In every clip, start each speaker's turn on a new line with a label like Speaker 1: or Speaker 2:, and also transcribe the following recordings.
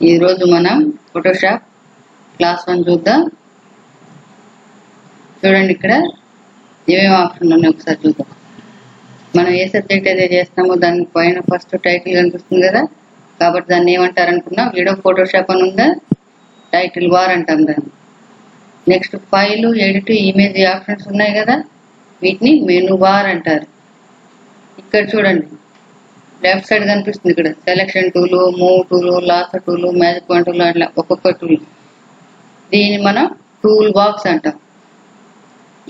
Speaker 1: ఈరోజు మనం Photoshop class 1 చూద్దాం. చూడండి ఇక్కడ ఏమేమి ఆప్షన్లు ఉన్నాయి ఒకసారి చూద్దాం. మనం ఏ సబ్జెక్ట్ అయితే చేస్తామో దాని పైన ఫస్ట్ టైటిల్ కనిపిస్తుంది కదా, కాబట్టి దాన్ని ఏమంటారు అనుకున్నా, వీడియో ఫోటోషాప్ అని ఉందా, టైటిల్ బార్ అంటాం దాన్ని. Next file, edit, image options ఉన్నాయి కదా, వీటిని మెనూ బార్ అంటారు. ఇక్కడ చూడండి లెఫ్ట్ సైడ్ కనిపిస్తుంది, ఇక్కడ సెలెక్షన్ టూలు, మూవ్ టూలు, లాసర్ టూలు, మ్యాజిక్ పాయింట్ టూలు, అట్లా ఒక్కొక్క టూల్. దీన్ని మనం టూల్ బాక్స్ అంటాం.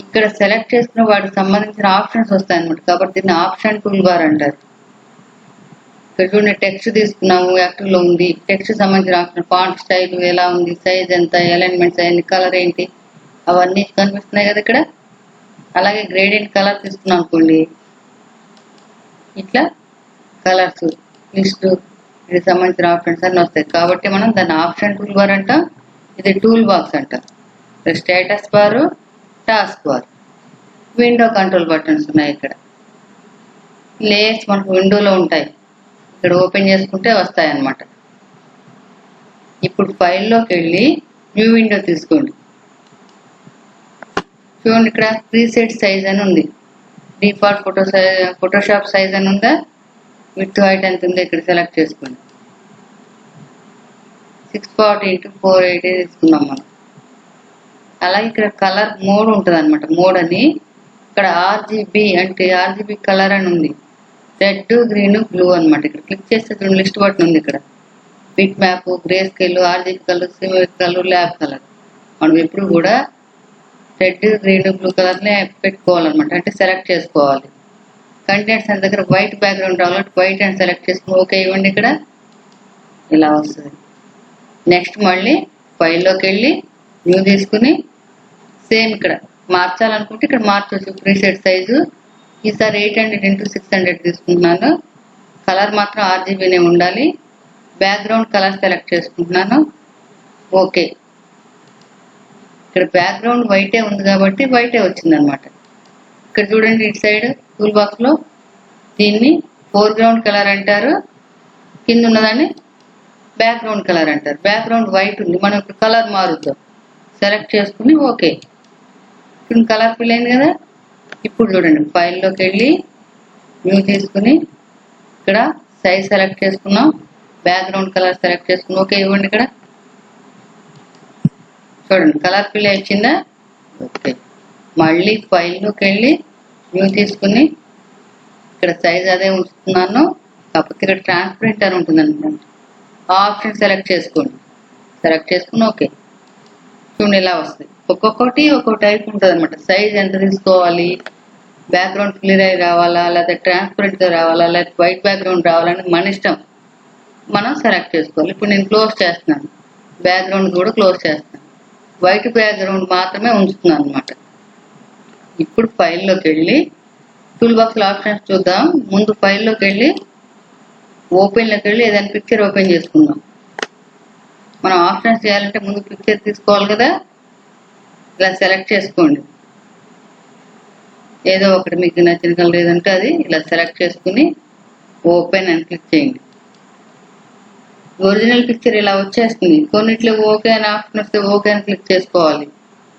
Speaker 1: ఇక్కడ సెలెక్ట్ చేసుకున్న వాటికి సంబంధించిన ఆప్షన్స్ వస్తాయి అన్నమాట, కాబట్టి దీన్ని ఆప్షన్ టూల్ బార్ అంటారు. ఇక్కడ చూడండి టెక్స్ట్ తీసుకున్నాము, యాక్టివ్ లో ఉంది. టెక్స్ట్ సంబంధించిన ఆప్షన్, ఫాంట్ స్టైల్ ఎలా ఉంది, సైజ్ ఎంత, అలైన్మెంట్స్ అయ్యింది, కలర్ ఏంటి, అవన్నీ కనిపిస్తున్నాయి కదా ఇక్కడ. అలాగే గ్రేడియంట్ కలర్ తీసుకున్నాం అనుకోండి, ఇట్లా కలర్స్ లిస్ట్, వీటికి సంబంధించిన ఆప్షన్స్ అన్నీ వస్తాయి. కాబట్టి మనం దాన్ని ఆప్షన్ టూల్ బార్ అంటాం, ఇది టూల్ బాక్స్ అంటాం. Status bar, task bar, window control buttons ఉన్నాయి. ఇక్కడ లేయర్స్ మనకు విండోలో ఉంటాయి, ఇక్కడ ఓపెన్ చేసుకుంటే వస్తాయి అన్నమాట. ఇప్పుడు ఫైల్లోకి వెళ్ళి న్యూ విండో తీసుకోండి. చూడండి ఇక్కడ ప్రీసెట్ సైజ్ అని ఉంది, డిఫాల్ట్ ఫోటోషాప్ సైజ్ అని ఉందా, విత్ హైట్ ఎంత ఉందో ఇక్కడ సెలెక్ట్ చేసుకోండి. 640x480 తీసుకున్నాం మనం. అలాగే ఇక్కడ కలర్ మోడ్ ఉంటుంది అనమాట. మోడ్ అని ఇక్కడ ఆర్జీబీ అంటే ఆర్జీబీ కలర్ అని ఉంది, రెడ్, గ్రీన్, బ్లూ అనమాట. ఇక్కడ క్లిక్ చేస్తే లిస్ట్ బటన్ ఉంది. ఇక్కడ bitmap, greyscale, RGB colour, symmetric colour, lab colour. మనం ఎప్పుడు కూడా రెడ్, గ్రీన్, బ్లూ కలర్నే పెట్టుకోవాలన్నమాట, అంటే సెలెక్ట్ చేసుకోవాలి. కంటెంట్స్ అనే దగ్గర వైట్ బ్యాక్గ్రౌండ్ రావాలి, వైట్ అని సెలెక్ట్ చేసుకుని ఓకే ఇవ్వండి. ఇక్కడ ఇలా వస్తుంది. నెక్స్ట్ మళ్ళీ ఫైల్లోకి వెళ్ళి న్యూ తీసుకుని సేమ్ ఇక్కడ మార్చాలనుకుంటే ఇక్కడ మార్చవచ్చు. ప్రీసెట్ సైజు ఈసారి 800x600 తీసుకుంటున్నాను. కలర్ మాత్రం ఆర్జీబీనే ఉండాలి. బ్యాక్గ్రౌండ్ కలర్ సెలెక్ట్ చేసుకుంటున్నాను, ఓకే. ఇక్కడ బ్యాక్గ్రౌండ్ వైటే ఉంది కాబట్టి వైటే వచ్చింది అనమాట. ఇక్కడ చూడండి ఇటు సైడ్ టూల్ బాక్స్ లో దీన్ని ఫోర్గ్రౌండ్ కలర్ అంటారు, కింద ఉన్నదాన్ని బ్యాక్గ్రౌండ్ కలర్ అంటారు. బ్యాక్గ్రౌండ్ వైట్ ఉంది, మనం ఇప్పుడు కలర్ మారుద్దాం. సెలెక్ట్ చేసుకుని ఓకే, ఇప్పుడు కలర్ ఫిల్ అయింది కదా. ఇప్పుడు చూడండి ఫైల్లోకి వెళ్ళి న్యూ తీసుకుని ఇక్కడ సైజ్ సెలెక్ట్ చేసుకున్నాం, బ్యాక్గ్రౌండ్ కలర్ సెలెక్ట్ చేసుకుని ఓకే ఇవ్వండి. ఇక్కడ చూడండి కలర్ ఫిల్ వచ్చిందా, ఓకే. మళ్ళీ ఫైల్లోకి వెళ్ళి న్యూ తీసుకుని ఇక్కడ సైజ్ అదే ఉంచుతున్నాను, కాకపోతే ఇక్కడ ట్రాన్స్పరెంట్ అని ఉంటుంది అనుకోండి. ఆప్షన్ సెలెక్ట్ చేసుకోండి, సెలెక్ట్ చేసుకుని ఓకే. చూడండి ఇలా వస్తుంది. ఒక్కొక్కటి ఒక్కొక్క టైప్ ఉంటుంది అనమాట. సైజ్ ఎంత తీసుకోవాలి, బ్యాక్గ్రౌండ్ క్లియర్ అయి రావాలా, లేకపోతే ట్రాన్స్పరెంట్గా రావాలా, లేకపోతే వైట్ బ్యాక్గ్రౌండ్ రావాలని మన ఇష్టం, మనం సెలెక్ట్ చేసుకోవాలి. ఇప్పుడు నేను క్లోజ్ చేస్తున్నాను, బ్యాక్గ్రౌండ్ కూడా క్లోజ్ చేస్తున్నాను, వైట్ బ్యాక్గ్రౌండ్ మాత్రమే ఉంచుతున్నాను అనమాట. ఇప్పుడు ఫైల్లోకి వెళ్ళి టూల్ బాక్స్లో ఆప్షన్స్ చూద్దాం. ముందు ఫైల్లోకి వెళ్ళి ఓపెన్లోకి వెళ్ళి ఏదైనా పిక్చర్ ఓపెన్ చేసుకుందాం. మనం ఆప్షన్స్ చేయాలంటే ముందు పిక్చర్ తీసుకోవాలి కదా. ఇలా సెలెక్ట్ చేసుకోండి, ఏదో ఒకటి మీకు నచ్చిన కలర్ ఏదంటే అది ఇలా సెలెక్ట్ చేసుకుని ఓపెన్ అని క్లిక్ చేయండి. ఒరిజినల్ పిక్చర్ ఇలా వచ్చేస్తుంది. కొన్నిట్లో ఓకే అని ఆప్షన్ వస్తే ఓకే అని క్లిక్ చేసుకోవాలి.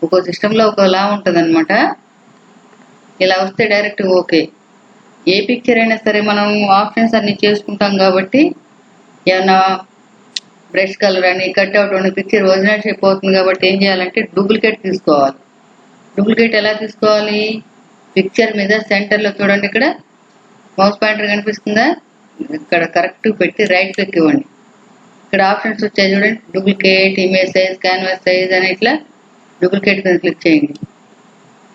Speaker 1: ఒక్కో సిస్టంలో ఒకలా ఉంటుంది అనమాట. ఇలా వస్తే డైరెక్ట్ ఓకే. ఏ పిక్చర్ అయినా సరే మనం ఆప్షన్స్ అన్ని చేసుకుంటాం కాబట్టి, ఏమన్నా బ్రష్ కలర్ అని, కట్అవుట్ అని, పిక్చర్ ఒరిజినల్ షేప్ అవుతుంది కాబట్టి ఏం చేయాలంటే డూప్లికేట్ తీసుకోవాలి. డూప్లికేట్ ఎలా తీసుకోవాలి, పిక్చర్ మీద సెంటర్లో చూడండి, ఇక్కడ మౌస్ పాయింటర్ కనిపిస్తుందా, ఇక్కడ కరెక్ట్ పెట్టి రైట్ క్లిక్ ఇవ్వండి. ఇక్కడ ఆప్షన్స్ వచ్చాయి చూడండి, duplicate, image size, canvas size అని ఇట్లా డూప్లికేట్ మీద క్లిక్ చేయండి.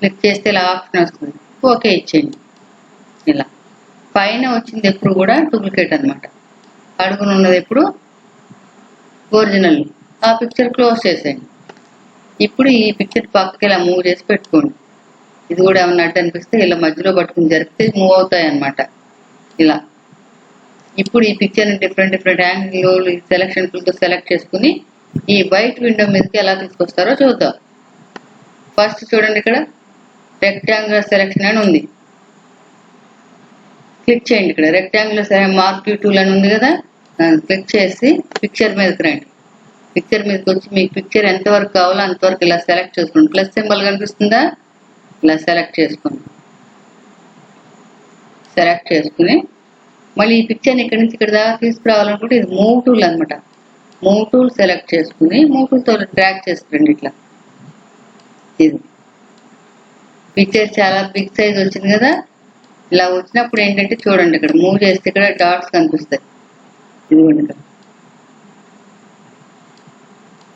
Speaker 1: క్లిక్ చేస్తే ఇలా ఆప్షన్ వస్తుంది, ఓకే ఇచ్చేయండి. ఇలా పైన వచ్చింది ఎప్పుడు కూడా డూప్లికేట్ అనమాట, అడుగున ఉన్నది ఎప్పుడు ఒరిజినల్. ఆ పిక్చర్ క్లోజ్ చేసేయండి. ఇప్పుడు ఈ పిక్చర్ పక్కకి ఇలా మూవ్ చేసి పెట్టుకోండి. ఇది కూడా ఏమన్నా అడ్డు అనిపిస్తే ఇలా మధ్యలో పట్టుకుని జరిపితే మూవ్ అవుతాయి అనమాట ఇలా. ఇప్పుడు ఈ పిక్చర్ని డిఫరెంట్ యాంగిల్ సెలెక్షన్ టూల్తో సెలెక్ట్ చేసుకుని ఈ వైట్ విండో మీదకి ఎలా తీసుకొస్తారో చూద్దాం. ఫస్ట్ చూడండి ఇక్కడ రెక్టాంగులర్ సెలెక్షన్ అని ఉంది, క్లిక్ చేయండి. ఇక్కడ రెక్టాంగులర్ మార్క్ టూల్ అని ఉంది కదా, క్లిక్ చేసి పిక్చర్ మీదకి రండి. పిక్చర్ మీదకి వచ్చి మీకు పిక్చర్ ఎంతవరకు కావాలో అంతవరకు ఇలా సెలెక్ట్ చేసుకోండి. ప్లస్ సింబల్ కనిపిస్తుందా, ఇలా సెలెక్ట్ చేసుకోండి. సెలెక్ట్ చేసుకుని మళ్ళీ ఈ పిక్చర్ని ఇక్కడ నుంచి ఇక్కడ దాకా తీసుకురావాలనుకుంటే ఇది మూవ్ టూల్ అనమాట. మూవ్ టూల్ సెలెక్ట్ చేసుకుని మూవ్ టూల్తో డ్రాగ్ చేసుకురండి. ఇట్లా ఇది పిక్చర్ చాలా బిగ్ సైజ్ వచ్చింది కదా. ఇలా వచ్చినప్పుడు ఏంటంటే చూడండి, ఇక్కడ మూవ్ చేస్తే ఇక్కడ డాట్స్ కనిపిస్తాయి. ఇదిగోండి, ఇక్కడ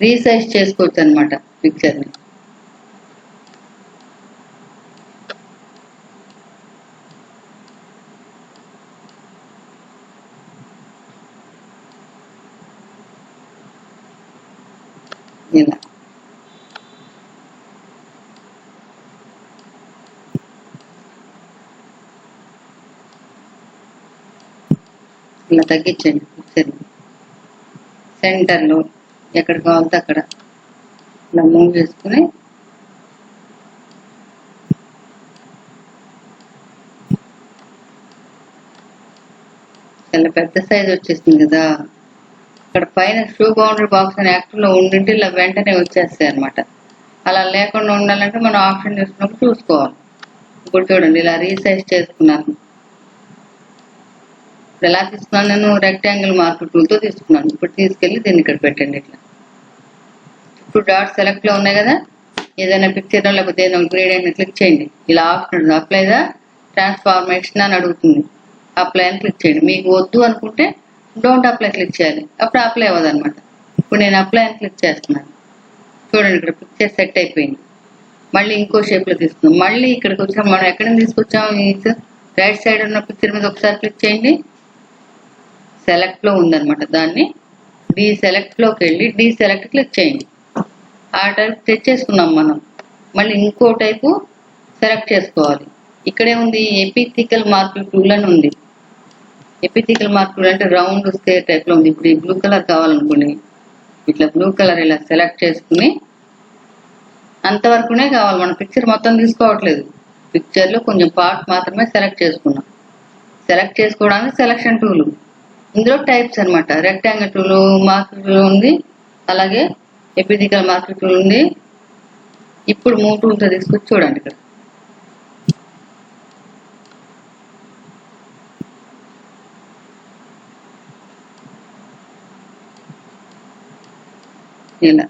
Speaker 1: రీసైజ్ చేసుకోవచ్చు అనమాట పిక్చర్ని. ఇలా ఇలా తగ్గించండి. పిక్చర్ని సెంటర్లో ఎక్కడ కావాలంటే అక్కడ ఇలా మూవ్ చేసుకుని చాలా పెద్ద సైజ్ వచ్చేసింది కదా. ఇక్కడ పైన షూ బౌండరీ బాక్స్ అని యాక్టివ్లో ఉండింటే ఇలా వెంటనే వచ్చేస్తాయి అనమాట. అలా లేకుండా ఉండాలంటే మనం ఆప్షన్ చేసుకున్నప్పుడు చూసుకోవాలి. ఇప్పుడు చూడండి, ఇలా రీసైజ్ చేసుకున్నాను. ఎలా తీసుకున్నాను, నేను రెక్టాంగిల్ మార్కర్ టూల్తో తీసుకున్నాను. ఇప్పుడు తీసుకెళ్ళి దీన్ని ఇక్కడ పెట్టండి. ఇట్లా ఇప్పుడు డాట్ సెలెక్ట్లో ఉన్నాయి కదా. ఏదైనా పిక్చర్ లేకపోతే ఏదైనా గ్రేడియంట్ క్లిక్ చేయండి. ఇలా ఆప్షన్ అప్లైదా ట్రాన్స్ఫార్మేషన్ అని అడుగుతుంది. అప్లై అని క్లిక్ చేయండి. మీకు వద్దు అనుకుంటే డోంట్ అప్లై క్లిక్ చేయాలి. అప్పుడు అప్లై అవ్వదు అనమాట. ఇప్పుడు నేను అప్లై అని క్లిక్ చేస్తున్నాను. చూడండి, ఇక్కడ పిక్చర్ సెట్ అయిపోయింది. మళ్ళీ ఇంకో షేప్లో తీసుకున్నాం. మళ్ళీ ఇక్కడికి వచ్చాం. మనం ఎక్కడ తీసుకొచ్చాము, రైట్ సైడ్ ఉన్న పిక్చర్ మీద ఒకసారి క్లిక్ చేయండి. సెలెక్ట్లో ఉందన్నమాట. దాన్ని డీసెలెక్ట్లోకి వెళ్ళి డీసెలెక్ట్ క్లిక్ చేయండి. ఆ టైప్ తెచ్చేసుకున్నాం మనం. మళ్ళీ ఇంకో టైపు సెలెక్ట్ చేసుకోవాలి. ఇక్కడే ఉంది ఎపిథికల్ మార్కర్ టూల్ అని ఉంది. ఎపిథికల్ మార్క్ టూల్ అంటే రౌండ్ స్క్వేర్ టైప్లో ఉంది. ఇప్పుడు ఈ బ్లూ కలర్ కావాలనుకోండి, ఇట్లా బ్లూ కలర్ ఇలా సెలెక్ట్ చేసుకుని అంతవరకునే కావాలి. మన పిక్చర్ మొత్తం తీసుకోవట్లేదు. పిక్చర్లో కొంచెం పార్ట్ మాత్రమే సెలెక్ట్ చేసుకున్నాం. సెలెక్ట్ చేసుకోవడానికి సెలక్షన్ టూల్. ఇందులో టైప్స్ అనమాట. రెక్టాంగిల్ టూల్, మార్కర్ టూల్ ఉంది, అలాగే ఎపిథికల్ మార్కర్ టూల్ ఉంది. ఇప్పుడు మూవ్ టూల్తో తీసుకొచ్చి చూడండి, ఇక్కడ ఇలా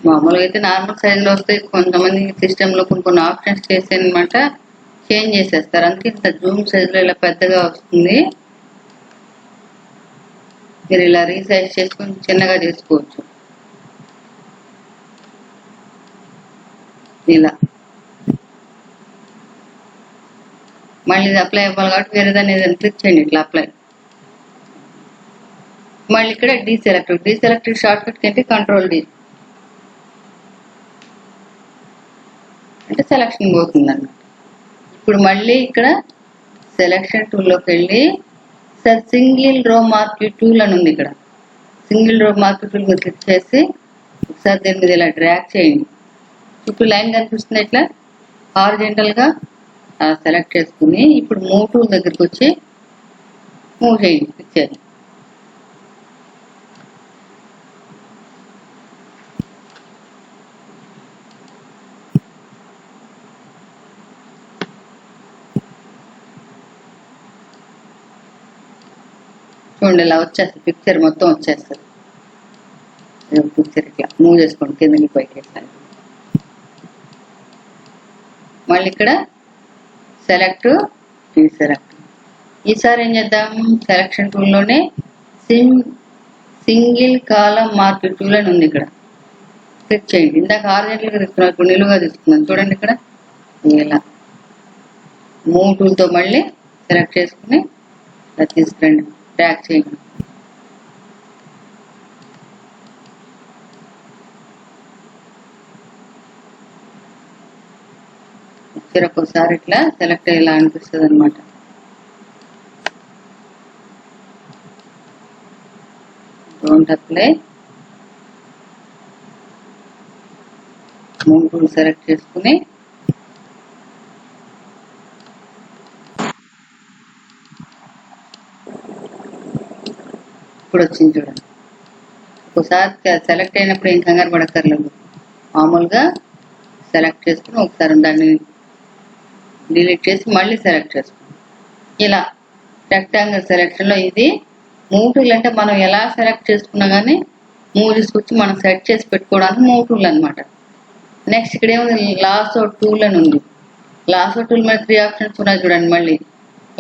Speaker 1: మామూలుగా అయితే నార్మల్ సైజులో వస్తాయి. కొంతమంది సిస్టంలో కొన్ని ఆప్షన్స్ చేసేనమాట చేంజ్ చేసేస్తారు. అందుకే ఇంత జూమ్ సైజులో ఇలా పెద్దగా వస్తుంది. మీరు ఇలా రీసైజ్ చేసుకొని చిన్నగా చేసుకోవచ్చు. ఇలా మళ్ళీ ఇది అప్లై అవ్వాలి కాబట్టి వేరేదాన్ని ఏదైనా క్లిక్ చేయండి. ఇట్లా అప్లై. మళ్ళీ ఇక్కడ డీసెలెక్టెడ్ షార్ట్ కట్ కంటే కంట్రోల్ డి అంటే సెలక్షన్ పోతుంది అన్నమాట. ఇప్పుడు మళ్ళీ ఇక్కడ సెలక్షన్ టూల్లోకి వెళ్ళి సార్ సింగిల్ రో మార్కర్ టూల్ అని ఉంది. ఇక్కడ సింగిల్ రో మార్కర్ టూల్ మీద క్లిక్ చేసి ఒకసారి దీని మీద ఇలా డ్రాగ్ చేయండి. చుట్టూ లైన్ కనిపిస్తుంది. ఇట్లా హారిజెంటల్గా సెలెక్ట్ చేసుకుని ఇప్పుడు మూవ్ టూల్ దగ్గరికి వచ్చి మూవ్ చేయండి పిక్చర్. చూడండి, ఇలా వచ్చేస్తుంది. పిక్చర్ మొత్తం వచ్చేస్తుంది. పిక్చర్ ఇట్లా మూవ్ చేసుకోండి కిందకి పైకి. మళ్ళీ ఇక్కడ సెలెక్ట్ డీసెలెక్ట్. ఈసారి ఏం చేద్దాం, సెలక్షన్ టూల్లోనే సింగిల్ కాలం మార్కర్ టూల్ అని ఉంది. ఇక్కడ క్లిక్ చేయండి. ఇందాక హారిజెంటల్గా తీసుకున్నాం, ఇప్పుడు నిలువుగా తీసుకున్నాం. చూడండి, ఇక్కడ ఇలా మూవ్ టూల్తో మళ్ళీ సెలెక్ట్ చేసుకుని ఇలా తీసుకురండి, డ్రాగ్ చేయండి. ఒక్కోసారి ఇట్లా సెలెక్ట్ అయ్యేలా అనిపిస్తుంది అనమాట. Don't apply. Move tool select చేసుకుని ఇప్పుడు వచ్చింది చూడండి. ఒకసారి సెలెక్ట్ అయినప్పుడు ఏం కంగారు పడక్కర్లేదు, మామూలుగా సెలెక్ట్ చేసుకుని ఒకసారి దాన్ని డిలీట్ చేసి మళ్ళీ సెలెక్ట్ చేసుకుని ఇలా రెక్టాంగిల్ సెలెక్షన్లో ఇది మూవ్ టూల్ అంటే మనం ఎలా సెలెక్ట్ చేసుకున్నా కానీ మూవ్ తీసుకొచ్చి మనం సెట్ చేసి పెట్టుకోవడానికి మూవ్ టూల్ అనమాట. నెక్స్ట్ ఇక్కడ ఏముంది, లాసో టూల్ అని ఉంది. లాసో టూల్ మీద 3 ఆప్షన్స్ ఉన్నాయి చూడండి. మళ్ళీ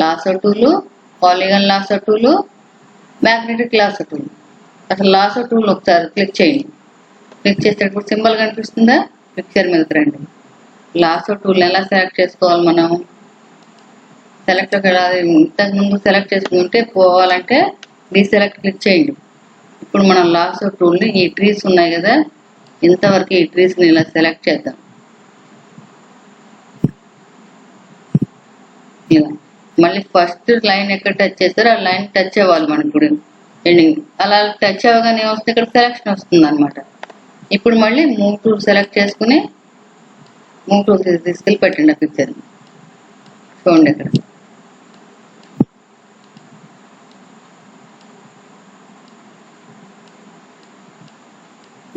Speaker 1: lasso tool, polygon lasso tool, magnetic lasso tool. అసలు లాసో టూల్ ఒకసారి క్లిక్ చేయండి. క్లిక్ చేసేటప్పుడు సింబల్ కనిపిస్తుందా, పిక్చర్ మీదకి రండి. లాసో టూల్ ఎలా సెలెక్ట్ చేసుకోవాలి మనం, సెలెక్ట్ ఇంతకుముందు సెలెక్ట్ చేసుకుంటే పోవాలంటే డీసెలెక్ట్ క్లిక్ చేయండి. ఇప్పుడు మనం లాసో టూల్ని ఈ ట్రీస్ ఉన్నాయి కదా, ఇంతవరకు ఈ ట్రీస్ని ఇలా సెలెక్ట్ చేద్దాం. ఇలా మళ్ళీ ఫస్ట్ లైన్ ఎక్కడ టచ్ చేస్తారో ఆ లైన్ టచ్ అవ్వాలి మనకి ఇప్పుడు ఎండింగ్. అలా టచ్ అవ్వగానే వస్తే ఇక్కడ సెలెక్షన్ వస్తుంది అనమాట. ఇప్పుడు మళ్ళీ మూవ్ టూల్ సెలెక్ట్ చేసుకుని మూవ్ టూల్ తీసుకెళ్ళి పెట్టండి ఆ పిక్చర్ని. చూడండి ఇక్కడ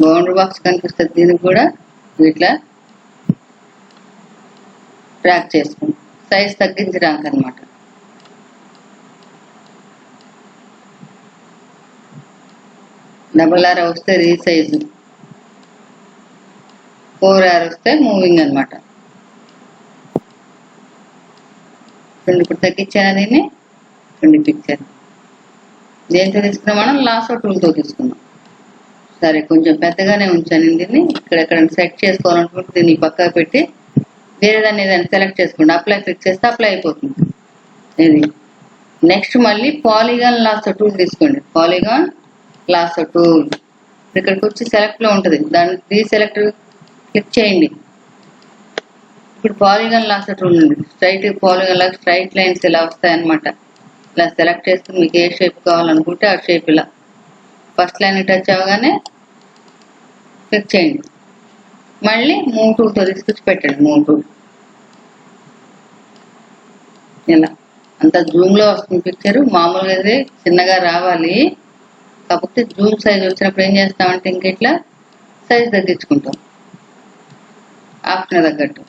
Speaker 1: బౌండరీ బాక్స్ కనిపిస్తుంది. దీనికి కూడా ఇట్లా ట్రాక్ చేసుకుని సైజ్ తగ్గించడానికి అనమాట. డబుల్ ఆర్ వస్తే రీసైజు, 4R వస్తే మూవింగ్ అనమాట. ఇప్పుడు తగ్గించాను దీన్ని. పిక్చర్ దేంతో తీసుకున్నాం మనం, లాసో టూల్తో తీసుకున్నాం. సరే కొంచెం పెద్దగానే ఉంచాను దీన్ని. ఇక్కడ సెట్ చేసుకోవాలనుకుంటే దీన్ని పక్కకు పెట్టి వేరే దాన్ని ఏదైనా సెలెక్ట్ చేసుకోండి. అప్లై క్లిక్ చేస్తే అప్లై అయిపోతుంది ఇది. నెక్స్ట్ మళ్ళీ పాలిగాన్ లాసో టూల్ తీసుకోండి. పాలిగాన్ లాసో టూల్ ఇక్కడికి వచ్చి సెలెక్ట్లో ఉంటుంది, దాన్ని డీసెలెక్ట్ క్లిక్ చేయండి. ఇప్పుడు పాలిగాన్ లాసో టూల్ ఉంది. స్ట్రైట్ పాలిగాన్ లాగా స్ట్రైట్ లైన్స్ ఇలా వస్తాయన్నమాట. ఇలా సెలెక్ట్ చేసుకుని మీకు ఏ షేప్ కావాలనుకుంటే ఆ షేప్ ఇలా ఫస్ట్ లైన్ టచ్ అవ్వగానే క్లిక్ చేయండి. మళ్ళీ మూవ్ టూల్తో తీసుకొచ్చి పెట్టండి. మూవ్ టూల్ ఇలా అంత జూమ్లో వస్తుంది పిక్చరు. మామూలుగా అయితే చిన్నగా రావాలి, కాకపోతే జూమ్ సైజ్ వచ్చినప్పుడు ఏం చేస్తామంటే ఇంక ఇట్లా సైజ్ తగ్గించుకుంటాం ఆప్షన్ తగ్గట్టు.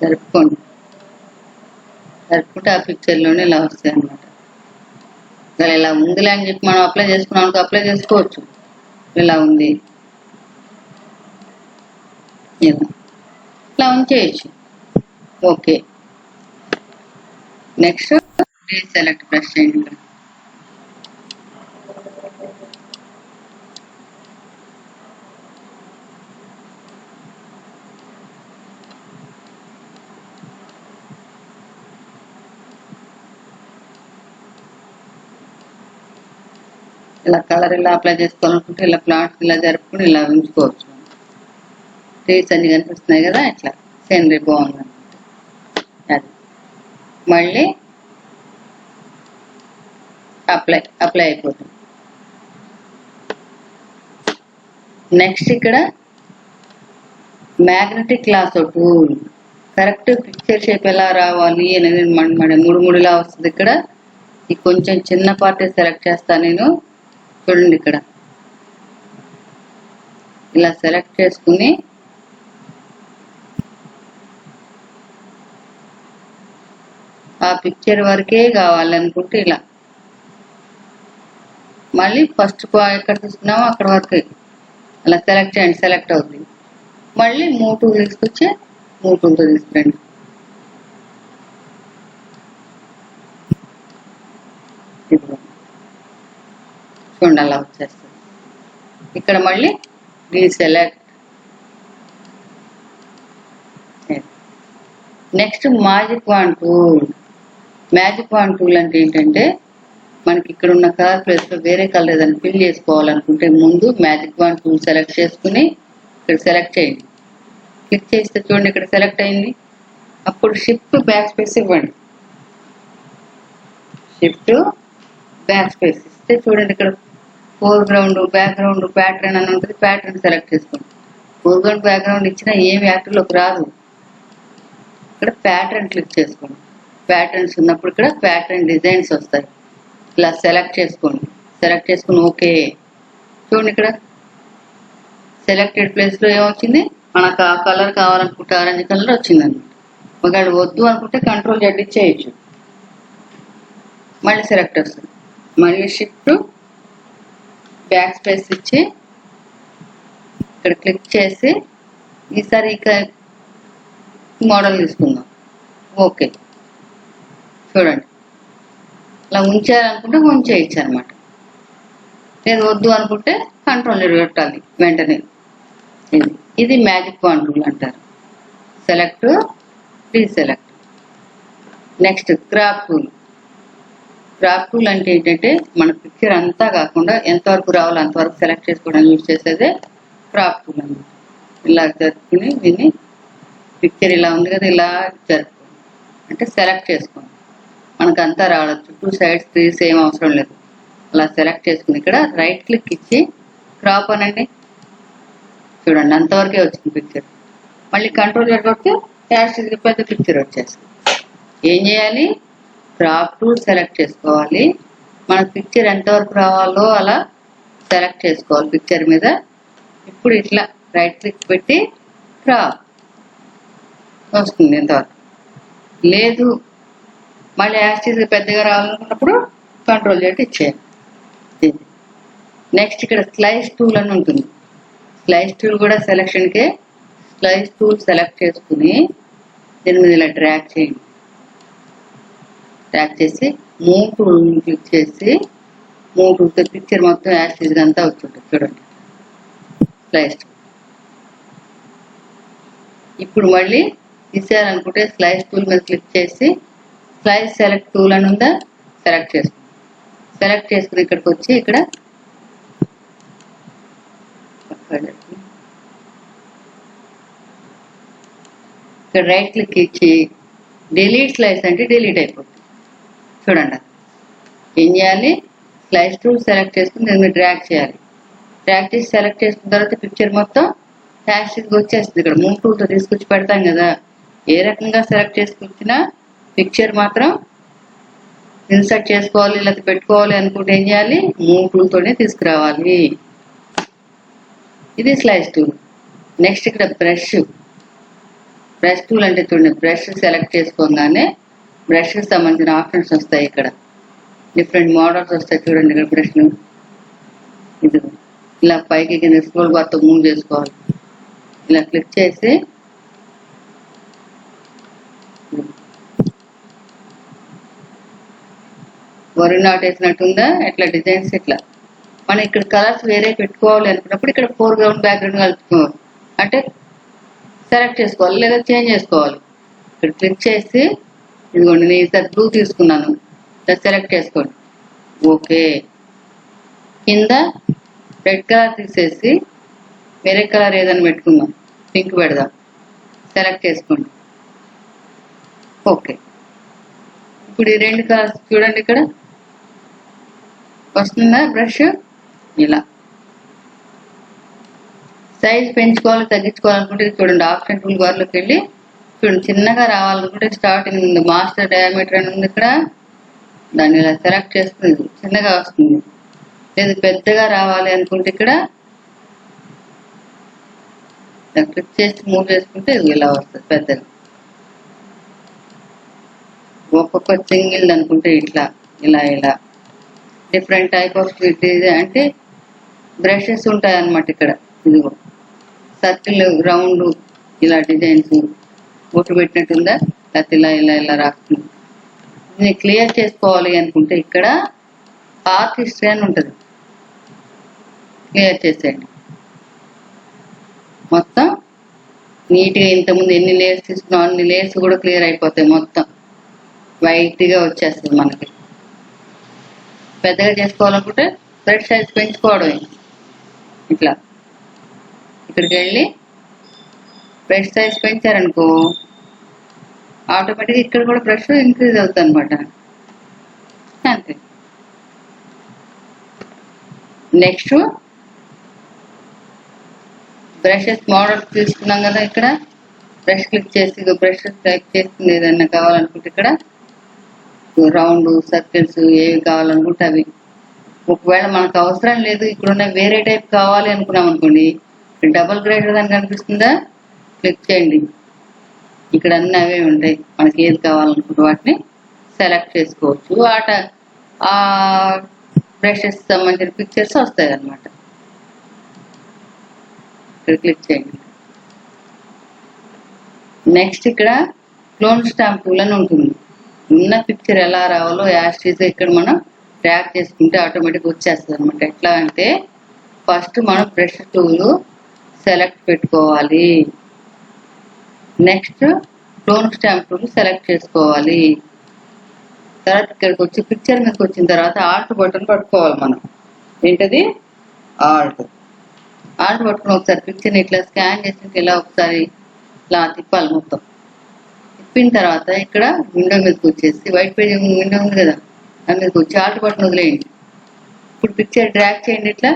Speaker 1: జరుపుకోండి. జరుపుకుంటే ఆ పిక్చర్లోనే ఇలా వస్తాయి అన్నమాట. ఇలా ఉందిలే అని చెప్పి మనం అప్లై చేసుకున్నాం అనుకో, అప్లై చేసుకోవచ్చు. ఇలా ఉంది, ఇలా ఉంచేయచ్చు. ఓకే, నెక్స్ట్ డీసెలెక్ట్ ప్రెస్ చేయండి. ఇలా కలర్ ఇలా అప్లై చేసుకోవాలనుకుంటే ఇలా ప్లాట్స్ ఇలా జరుపుకుని ఇలా ఉంచుకోవచ్చు. ట్రీస్ అన్ని కనిపిస్తున్నాయి కదా, ఇట్లా సీనరీ బాగుంది. అది మళ్ళీ అప్లై అయిపోతుంది. నెక్స్ట్ ఇక్కడ magnetic lasso tool, correct picture shape ఎలా రావాలి అనేది మన ముడిలా వస్తుంది. ఇక్కడ ఈ కొంచెం చిన్న పార్టీ సెలెక్ట్ చేస్తాను నేను. చూడండి ఇక్కడ ఇలా సెలెక్ట్ చేసుకుని ఆ పిక్చర్ వరకే కావాలనుకుంటే ఇలా మళ్ళీ ఫస్ట్ ఎక్కడ తీసుకున్నామో అక్కడ వరకే అలా సెలెక్ట్ చేయండి. సెలెక్ట్ అవుతుంది. మళ్ళీ మూవ్ టూల్ తీసుకొచ్చి మూవ్ టూల్తో తీసుకురండి. చూడండి అలా వచ్చేస్తుంది. ఇక్కడ మళ్ళీ deselect. Next magic wand tool. Magic wand tool అంటే ఏంటంటే మనకి ఇక్కడ ఉన్న కలర్ ప్లేస్లో వేరే కలర్ ఏదైనా ఫిల్ చేసుకోవాలనుకుంటే ముందు మ్యాజిక్ వాండ్ టూల్ సెలెక్ట్ చేసుకుని ఇక్కడ సెలెక్ట్ చేయండి. క్లిక్ చేస్తే చూడండి ఇక్కడ సెలెక్ట్ అయింది. అప్పుడు షిఫ్ట్ బ్యాక్ స్పేస్ ఇవ్వండి. షిఫ్ట్ బ్యాక్ స్పేస్ ఇస్తే చూడండి ఇక్కడ ఫోర్గ్రౌండ్, బ్యాక్గ్రౌండ్, ప్యాటర్న్ అని ఉంటుంది. ప్యాటర్న్ సెలెక్ట్ చేసుకోండి. ఫోర్గ్రౌండ్, బ్యాక్గ్రౌండ్ ఇచ్చినా ఏమి యాక్టర్లోకి రాదు. ఇక్కడ ప్యాటర్న్ క్లిక్ చేసుకోండి. ప్యాటర్న్స్ ఉన్నప్పుడు ఇక్కడ ప్యాటర్న్ డిజైన్స్ వస్తాయి. ఇలా సెలెక్ట్ చేసుకోండి. సెలెక్ట్ చేసుకుని ఓకే. చూడండి ఇక్కడ సెలెక్టెడ్ ప్లేస్లో ఏమొచ్చింది, మనకు ఆ కలర్ కావాలనుకుంటే ఆరెంజ్ కలర్ వచ్చిందన్నమాట. ఒకవేళ వద్దు అనుకుంటే కంట్రోల్ Z ఇచ్చేయచ్చు. మళ్ళీ సెలెక్ట్ వస్తుంది. మళ్ళీ షిఫ్ట్ బ్యాక్ స్పేస్ ఇచ్చి ఇక్కడ క్లిక్ చేసి ఈసారి ఇక మోడల్ తీసుకుందాం. ఓకే చూడండి, ఇలా ఉంచాలనుకుంటే ఉంచేయచ్చు అనమాట. లేదు వద్దు అనుకుంటే కంట్రోల్ పెట్టాలి వెంటనే. ఇది మ్యాజిక్ పాయింట్ రూల్ అంటారు. Select, deselect. Next crop tool. Crop tool అంటే ఏంటంటే మన పిక్చర్ అంతా కాకుండా ఎంతవరకు రావాలో అంతవరకు సెలెక్ట్ చేసుకోవడానికి యూజ్ చేసేదే క్రాప్ టూల్ అన్నమాట. ఇలా జరుపుకుని దీన్ని పిక్చర్ ఇలా ఉంది కదా, ఇలా జరుపుకోండి. అంటే సెలెక్ట్ చేసుకోండి. మనకు అంతా రావడం, చుట్టూ సైడ్స్ ట్రీస్ ఏం అవసరం లేదు. అలా సెలెక్ట్ చేసుకుని ఇక్కడ రైట్ క్లిక్ ఇచ్చి క్రాప్ అనండి. చూడండి అంతవరకే వచ్చింది పిక్చర్. మళ్ళీ కంట్రోల్ కొడితే యాస్టిక్ పెద్ద పిక్చర్ వచ్చేస్తుంది. ఏం చేయాలి, క్రాప్ టూల్ సెలెక్ట్ చేసుకోవాలి. మన పిక్చర్ ఎంతవరకు రావాలో అలా సెలెక్ట్ చేసుకోవాలి పిక్చర్ మీద. ఇప్పుడు ఇట్లా రైట్ క్లిక్ పెట్టి క్రాప్ వస్తుంది ఎంతవరకు. లేదు మళ్ళీ యాస్టిక్ పెద్దగా రావాలనుకున్నప్పుడు కంట్రోల్ Z ఇచ్చేయాలి. నెక్స్ట్ ఇక్కడ స్లైస్ టూల్ అని ఉంటుంది. స్లైస్ టూల్ కూడా సెలక్షన్కే. స్లైస్ టూల్ సెలెక్ట్ చేసుకుని దీని మీద ఇలా డ్రాగ్ చేయండి. డ్రాగ్ చేసి మూవ్ టూల్ క్లిక్ చేసి మూవ్ టూల్తో పిక్చర్ మొత్తం యాస్టిక్ అంతా వచ్చింటుంది. చూడండి స్లైస్ టూల్. ఇప్పుడు మళ్ళీ తీసేయాలనుకుంటే స్లైస్ టూల్ మీద క్లిక్ చేసి స్లైస్ సెలెక్ట్ టూల్ అని ఉందా, సెలెక్ట్ చేసుకోండి. సెలెక్ట్ చేసుకుని ఇక్కడికి వచ్చి ఇక్కడ రైట్ క్లిక్ ఇచ్చి డిలీట్ స్లైస్ అంటే డిలీట్ అయిపోతుంది. చూడండి ఏం చేయాలి, స్లైస్ టూల్ సెలెక్ట్ చేసుకుని దీన్ని డ్రాగ్ చేయాలి. డ్రాగ్ చేసి సెలెక్ట్ చేసుకున్న తర్వాత పిక్చర్ మొత్తం యాస్టిక్ వచ్చేస్తుంది. ఇక్కడ మూవ్ టూల్తో తీసుకొచ్చి పెడతాం కదా, ఏ రకంగా సెలెక్ట్ చేసుకొచ్చినా పిక్చర్ మాత్రం ఇన్సర్ట్ చేసుకోవాలి లేదా పెట్టుకోవాలి అనుకుంటే ఏం చేయాలి, మూవ్ టూల్తోనే తీసుకురావాలి. ఇది స్లైస్ టూల్. నెక్స్ట్ ఇక్కడ బ్రష్. బ్రష్ టూల్ అంటే చూడండి, బ్రష్ సెలెక్ట్ చేసుకోగానే బ్రష్కి సంబంధించిన ఆప్షన్స్ వస్తాయి. ఇక్కడ డిఫరెంట్ మోడల్స్ వస్తాయి. చూడండి ఇక్కడ బ్రష్లు ఇది ఇలా పైకి కింద స్క్రోల్ బార్తో మూవ్ చేసుకోవాలి. ఇలా క్లిక్ చేసి వరి నాట్ వేసినట్టుందా, ఇట్లా డిజైన్స్ ఇట్లా. మనం ఇక్కడ కలర్స్ వేరే పెట్టుకోవాలి అనుకున్నప్పుడు ఇక్కడ ఫోర్గ్రౌండ్, బ్యాక్గ్రౌండ్ కలుపుకోవాలి. అంటే సెలెక్ట్ చేసుకోవాలి లేదా చేంజ్ చేసుకోవాలి. ఇక్కడ క్లిక్ చేసి ఇదిగోండి నేను ఈసారి బ్లూ తీసుకున్నాను, సెలెక్ట్ చేసుకోండి. ఓకే. కింద రెడ్ కలర్ తీసేసి వేరే కలర్ ఏదైనా పెట్టుకుందాం, పింక్ పెడదాం. సెలెక్ట్ చేసుకోండి. ఓకే. ఇప్పుడు ఈ రెండు కలర్స్ చూడండి ఇక్కడ వస్తుందా బ్రష్. ఇలా సైజ్ పెంచుకోవాలి తగ్గించుకోవాలనుకుంటే చూడండి ఆప్షన్ టూల్ బార్లోకి వెళ్ళి చూడండి చిన్నగా రావాలనుకుంటే స్టార్టింగ్ ఉంది మాస్టర్ డయామీటర్ అని ఉంది ఇక్కడ, దాన్ని ఇలా సెలెక్ట్ చేసుకుని చిన్నగా వస్తుంది. లేదు పెద్దగా రావాలి అనుకుంటే ఇక్కడ క్లిక్ చేసి మూవ్ చేసుకుంటే ఇది ఇలా వస్తుంది పెద్దగా. ఒక్కొక్క సింగిల్ అనుకుంటే ఇట్లా ఇలా ఇలా డిఫరెంట్ టైప్ ఆఫ్ అంటే బ్రషెస్ ఉంటాయి అన్నమాట. ఇక్కడ ఇదిగో సర్కిల్, రౌండ్ ఇలా డిజైన్స్ బొట్టు పెట్టినట్టుందా, లేకపోతే ఇలా ఇలా ఇలా రాస్తుంది. దీన్ని క్లియర్ చేసుకోవాలి అనుకుంటే ఇక్కడ పాత్ హిస్టరీ అని ఉంటుంది, క్లియర్ చేసేయండి. మొత్తం నీట్గా ఇంతకుముందు ఎన్ని లేయర్స్ తీసుకున్నాం అన్ని లేయర్స్ కూడా క్లియర్ అయిపోతాయి. మొత్తం వైట్గా వచ్చేస్తుంది మనకి. పెద్దగా చేసుకోవాలనుకుంటే బ్రష్ సైజ్ పెంచుకోవడం. ఇట్లా ఇక్కడికి వెళ్ళి బ్రష్ సైజ్ పెంచారనుకో ఆటోమేటిక్గా ఇక్కడ కూడా బ్రష్ ఇంక్రీజ్ అవుతుంది అనమాట. అంతే. నెక్స్ట్ బ్రషెస్ మోడల్ తీసుకున్నాం కదా, ఇక్కడ బ్రష్ క్లిక్ చేసి బ్రష్ సెలెక్ట్ చేసుకుని ఏదన్నా కావాలనుకుంటే ఇక్కడ రౌండ్ సర్కిల్స్ ఏవి కావాలనుకుంటే అవి. ఒకవేళ మనకు అవసరం లేదు, ఇక్కడున్న వేరే టైప్ కావాలి అనుకున్నాం అనుకోండి, డబుల్ గ్రేడర్ అని కనిపిస్తుందా, క్లిక్ చేయండి. ఇక్కడ అన్నీ అవే ఉంటాయి, మనకి ఏది కావాలనుకుంటే వాటిని సెలెక్ట్ చేసుకోవచ్చు. ఆ బ్రషెస్ సంబంధించిన పిక్చర్స్ వస్తాయి అన్నమాట. ఇక్కడ క్లిక్ చేయండి. నెక్స్ట్ ఇక్కడ క్లోన్ స్టాంప్ టూల్ అని ఉంటుంది. ఉన్న పిక్చర్ ఎలా రావాలో యాస్టీజ్ ఇక్కడ మనం డ్రాగ్ చేసుకుంటే ఆటోమేటిక్ వచ్చేస్తుంది అనమాట. ఎట్లా అంటే ఫస్ట్ మనం బ్రష్ టూల్ సెలెక్ట్ పెట్టుకోవాలి, next clone stamp tool select చేసుకోవాలి. తర్వాత ఇక్కడికి వచ్చి పిక్చర్ మీదకి వచ్చిన తర్వాత ఆల్ట్ బటన్ పట్టుకోవాలి మనం. ఏంటది ఆల్ట్ పట్టుకుని ఒకసారి పిక్చర్ని ఇట్లా స్కాన్ చేసి ఇలా ఒకసారి ఇలా తిప్పాలి. మొత్తం తిప్పిన తర్వాత ఇక్కడ విండో మీదకి వచ్చేసి వైట్ పేజ్ విండో ఉంది కదా, దాని మీదకి వచ్చి ఆల్ట్ బటన్ వదిలేయండి. ఇప్పుడు పిక్చర్ డ్రాగ్ చేయండి. ఇట్లా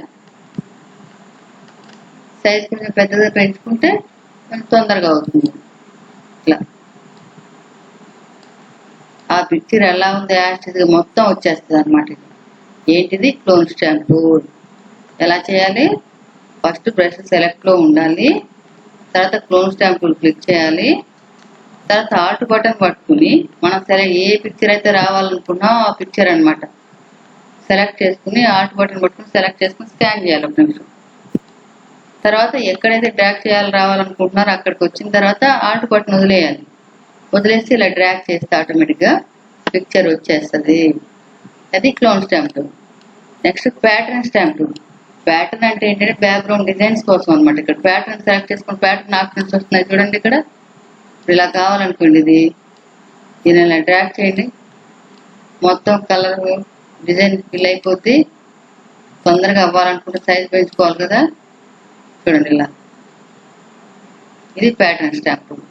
Speaker 1: సైజ్ కొంచెం పెద్దగా పెంచుకుంటే తొందరగా అవుతుంది. ఇట్లా ఆ పిక్చర్ ఎలా ఉంది యాస్టీజ్గా మొత్తం వచ్చేస్తుంది అనమాట. ఏంటిది క్లోన్ స్టాంప్ టూల్. ఎలా చేయాలి, ఫస్ట్ బ్రష్ సెలెక్ట్లో ఉండాలి, తర్వాత క్లోన్ స్టాంప్ టూల్ క్లిక్ చేయాలి, తర్వాత ఆల్ట్ బటన్ పట్టుకుని మనం ఏ పిక్చర్ అయితే రావాలనుకున్నా ఆ పిక్చర్ అనమాట సెలెక్ట్ చేసుకుని ఆల్ట్ బటన్ పట్టుకుని సెలెక్ట్ చేసుకుని స్కాన్ చేయాలి ఒక నిమిషం. తర్వాత ఎక్కడైతే డ్రాగ్ చేయాలి రావాలనుకుంటున్నారో అక్కడికి వచ్చిన తర్వాత ఆల్ట్ బటన్ వదిలేయాలి. వదిలేసి ఇలా డ్రాగ్ చేస్తే ఆటోమేటిక్గా పిక్చర్ వచ్చేస్తుంది. అది clone stamp tool. Next pattern stamp tool. Pattern అంటే ఏంటంటే బ్యాక్గ్రౌండ్ డిజైన్స్ కోసం అనమాట. ఇక్కడ ప్యాటర్న్ సెలెక్ట్ చేసుకుని ప్యాటర్న్ ఆప్షన్స్ వస్తున్నాయి చూడండి. ఇక్కడ ఇలా కావాలనుకోండి, ఇది దీని ఇలా డ్రాగ్ చేయండి, మొత్తం కలర్ డిజైన్ ఫిల్ అయిపోద్ది. తొందరగా అవ్వాలనుకుంటే సైజ్ పెంచుకోవాలి కదా, చూడండి ఇలా. ఇది ప్యాటర్న్ స్టాంప్ టూల్.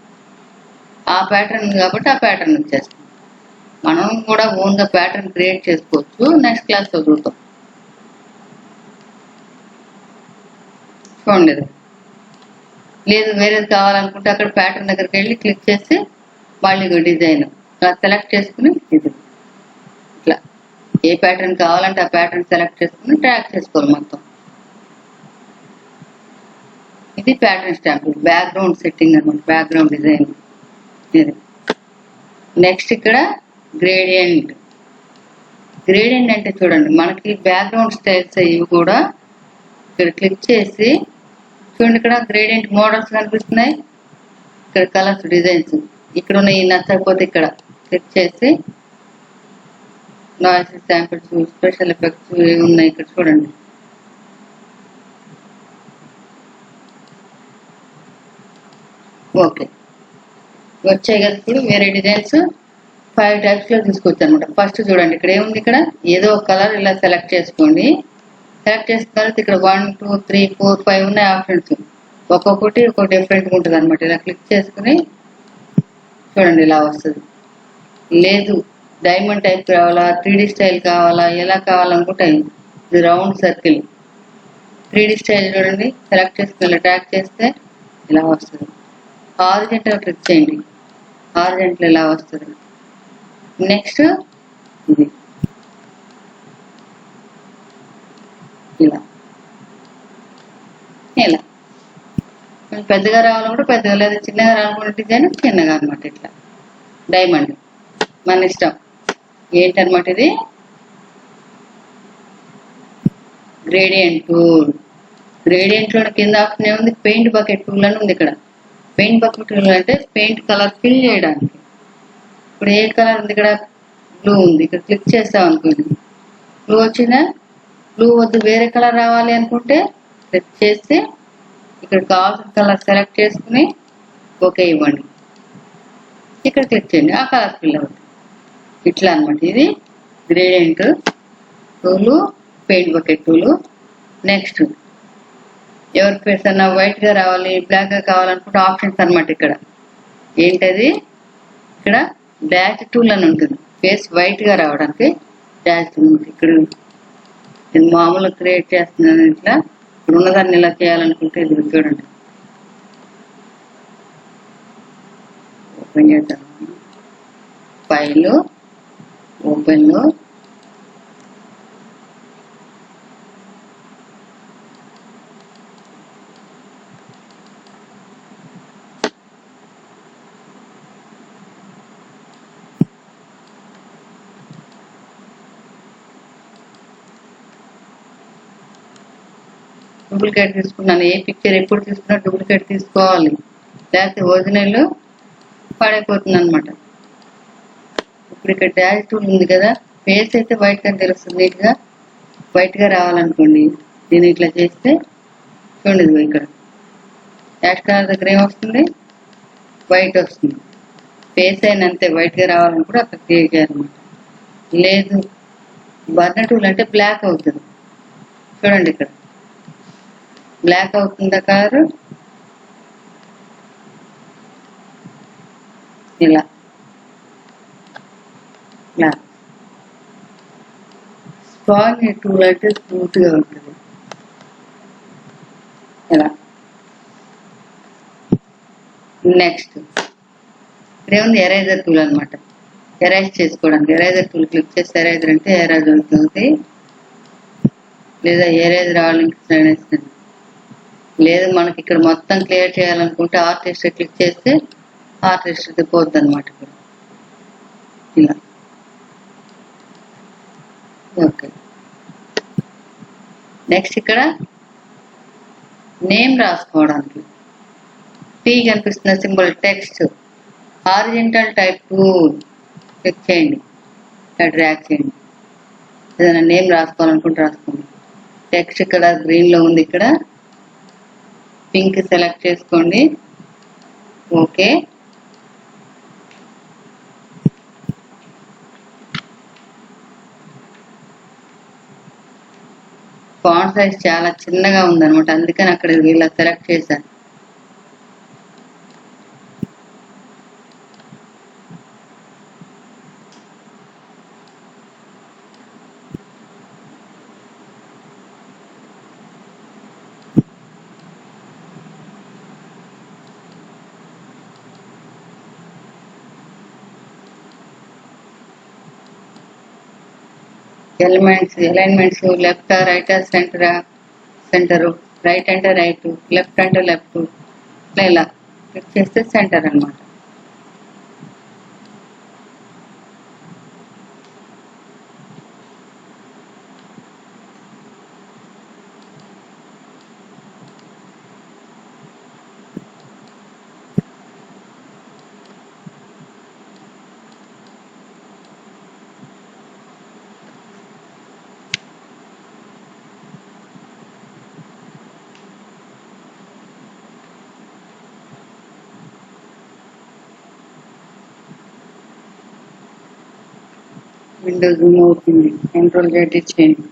Speaker 1: ఆ ప్యాటర్న్ కాబట్టి ఆ ప్యాటర్న్ వచ్చేస్తుంది. మనం కూడా ఓన్గా ప్యాటర్న్ క్రియేట్ చేసుకోవచ్చు. నెక్స్ట్ క్లాస్లో చూద్దాం. చూడండి, లేదు వేరేది కావాలనుకుంటే అక్కడ ప్యాటర్న్ దగ్గరికి వెళ్ళి క్లిక్ చేసి మళ్ళీ డిజైన్ ఇలా సెలెక్ట్ చేసుకుని ఇది ఇట్లా ఏ ప్యాటర్న్ కావాలంటే ఆ ప్యాటర్న్ సెలెక్ట్ చేసుకుని ట్రాక్ చేసుకోవాలి మొత్తం. ఇది ప్యాటర్న్ స్టాంప్ బ్యాక్గ్రౌండ్ సెట్టింగ్ అనమాట, బ్యాక్గ్రౌండ్ డిజైన్ ఇది. నెక్స్ట్ ఇక్కడ గ్రేడియంట్. గ్రేడియంట్ అంటే చూడండి, మనకి బ్యాక్గ్రౌండ్ స్టైల్స్ ఇవి కూడా ఇక్కడ క్లిక్ చేసి చూడండి, ఇక్కడ గ్రేడియంట్ మోడల్స్ కనిపిస్తున్నాయి, ఇక్కడ కలర్స్ డిజైన్స్ ఇక్కడ ఉన్నాయి. నచ్చకపోతే ఇక్కడ క్లిక్ చేసి నాయిస్ శాంపిల్స్ స్పెషల్ ఎఫెక్ట్స్ ఏమి ఉన్నాయి ఇక్కడ చూడండి. ఓకే, వచ్చాయి కదా. ఇప్పుడు వేరే డిజైన్స్ 5 types లో తీసుకొచ్చి అనమాట. ఫస్ట్ చూడండి, ఇక్కడ ఏముంది, ఇక్కడ ఏదో ఒక కలర్ ఇలా సెలెక్ట్ చేసుకోండి. సెలెక్ట్ చేసిన తర్వాత ఇక్కడ 1 2 3 4 5 ఉన్నాయి ఆప్షన్స్. ఒక్కొక్కటి ఒక్కొక్క డిఫరెంట్గా ఉంటుంది అనమాట. ఇలా క్లిక్ చేసుకుని చూడండి ఇలా వస్తుంది. లేదు డైమండ్ టైప్ కావాలా, 3D స్టైల్ కావాలా, ఎలా కావాలనుకుంటే ఇది రౌండ్ సర్కిల్ 3D స్టైల్ చూడండి. సెలెక్ట్ చేసుకుని ఇలా ట్యాగ్ చేస్తే ఇలా వస్తుంది. హారిజంటల్ క్లిక్ చేయండి, హారిజంటల్ ఇలా వస్తుంది. నెక్స్ట్ ఇది ఇలా ఇలా పెద్దగా రావాలనుకుంటే పెద్దగా, లేదా చిన్నగా రావాలనుకుంటే డిజైన్ చిన్నగా అనమాట. ఇట్లా డైమండ్ మన ఇష్టం ఏంటనమాట. ఇది గ్రేడియంట్ టూల్. గ్రేడియంట్ లో కింద ఆప్షన్ ఏముంది, పెయింట్ బకెట్ టూల్ అని ఉంది. ఇక్కడ పెయింట్ బకెట్ టూల్ అంటే పెయింట్ కలర్ ఫిల్ చేయడానికి. ఇప్పుడు ఏ కలర్ ఉంది, ఇక్కడ బ్లూ ఉంది. ఇక్కడ క్లిక్ చేస్తాం అనుకోండి, బ్లూ వచ్చిందా. బ్లూ వద్దు వేరే కలర్ రావాలి అనుకుంటే క్లిక్ చేసి ఇక్కడ కావాల్సిన కలర్ సెలెక్ట్ చేసుకుని ఓకే ఇవ్వండి. ఇక్కడ క్లిక్ చేయండి, ఆ కలర్ ఫిల్ అవుతుంది. ఇట్లా అనమాట. ఇది gradient tool, paint bucket tool. Next ఎవరి ఫేస్ అన్నా వైట్ గా రావాలి, బ్లాక్ గా కావాలనుకుంటే ఆప్షన్స్ అనమాట. ఇక్కడ ఏంటది, ఇక్కడ డాష్ టూల్ అని ఉంటుంది. ఫేస్ వైట్ గా రావడానికి డాష్ టూల్. ఇక్కడ నేను మామూలుగా క్రియేట్ చేస్తున్నాను ఇట్లా. ఇప్పుడు ఉన్నదాన్ని ఇలా చేయాలనుకుంటే ఇది చూడండి. ఓపెన్ చేద్దాం. ఫైల్ ఓపెన్లో డూప్లికేట్ తీసుకున్నాను. ఏ పిక్చర్ ఎప్పుడు తీసుకున్నా డూప్లికేట్ తీసుకోవాలి, లేకపోతే ఒరిజినల్ పాడైపోతుంది అనమాట. ఇప్పుడు ఇక్కడ డాష్ టూల్ ఉంది కదా, ఫేస్ అయితే వైట్ గా తెలుస్తుంది. నీట్గా వైట్గా రావాలనుకోండి, దీన్ని ఇట్లా చేస్తే చూడండి ఇక్కడ డాష్ కలర్ దగ్గర ఏమొస్తుంది, వైట్ వస్తుంది. ఫేస్ అయిన అంతే వైట్గా రావాలనుకుంటే అక్కడ క్రియేట్ చేయాలన్నమాట. లేదు బర్నర్ టూల్ అంటే బ్లాక్ అవుతుంది. చూడండి ఇక్కడ బ్లాక్ అవుతుందా కలర్, ఇలా బ్లాక్. స్పాంజ్ టూల్ అంటే స్మూత్గా ఉంటుంది ఇలా. నెక్స్ట్ ఇక్కడేముంది ఎరేజర్ టూల్ అనమాట, ఎరేజ్ చేసుకోవడానికి. ఎరేజర్ టూల్ క్లిక్ చేస్తే ఎరేజర్ అంటే ఎరేజ్ అవుతుంది, లేదా ఎరేజర్ ఆల్ అనేస్తుంది. లేదు మనకి ఇక్కడ మొత్తం క్లియర్ చేయాలనుకుంటే ఆర్టిస్ట్ క్లిక్ చేస్తే ఆర్టిస్ట్ పోద్ది అనమాట ఇక్కడ ఇలా. ఓకే, నెక్స్ట్ ఇక్కడ నేమ్ రాసుకోవడానికి టీ కనిపిస్తున్న symbol text horizontal type tool click చేయండి, డ్రాగ్ చేయండి. ఏదైనా నేమ్ రాసుకోవాలనుకుంటే రాసుకోండి. టెక్స్ట్ ఇక్కడ గ్రీన్లో ఉంది, ఇక్కడ పింక్ సెలెక్ట్ చేసుకోండి. ఓకే, ఫాంట్ సైజ్ చాలా చిన్నగా ఉందన్నమాట, అందుకని అక్కడ ఇలా సెలెక్ట్ చేశాను. Alignments left right centre, right అంటే రైట్, లెఫ్ట్ అంటే లెఫ్ట్, ఇలా క్లిక్ చేస్తే సెంటర్ అన్నమాట. విండో జూమ్ అవుతుంది, కంట్రోల్ Z ఇచ్చేయండి